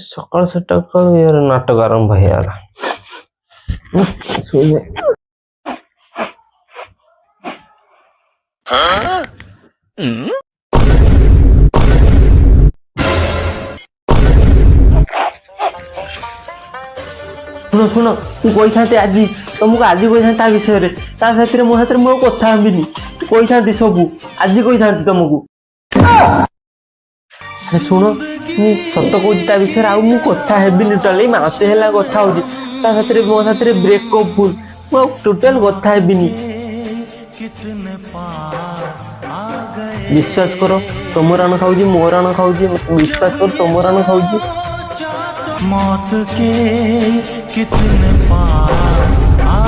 ସକାଳୁ ସକାଳୁ यार नाटक आरंभ ହେଇଗଲା। ଶୋଇଲେ ଶୁଣ ଶୁଣ ତୁ କହିଥାନ୍ତି ଆଜି ତମକୁ ଆଜି କହିଥାନ୍ତି ତା ବିଷୟରେ ତା ସାଥିରେ ମୋ ହାତରେ ମୁଁ ଆଉ କଥା ହେବିନି କହିଥାନ୍ତି ସବୁ ଆଜି କହିଥାନ୍ତି ତମକୁ ଶୁଣ ମୁଁ ସତ କହୁଛି ତା ବିଷୟରେ ଆଉ ମୁଁ କଥା ହେବିନି ଟୋଟାଲି ମାସେ ହେଲା କଥା ହଉଛି ତା ସାଥିରେ ମୋ ସାଥିରେ ବ୍ରେକଅପ୍ ଫୁଲ ମୁଁ ଆଉ ଟୋଟାଲ କଥା ହେବିନି विश्वास करो तुम राण खाऊजी मो राण खाऊजी विश्वास करो तुम राण खाऊजी मौत के कितने पास आ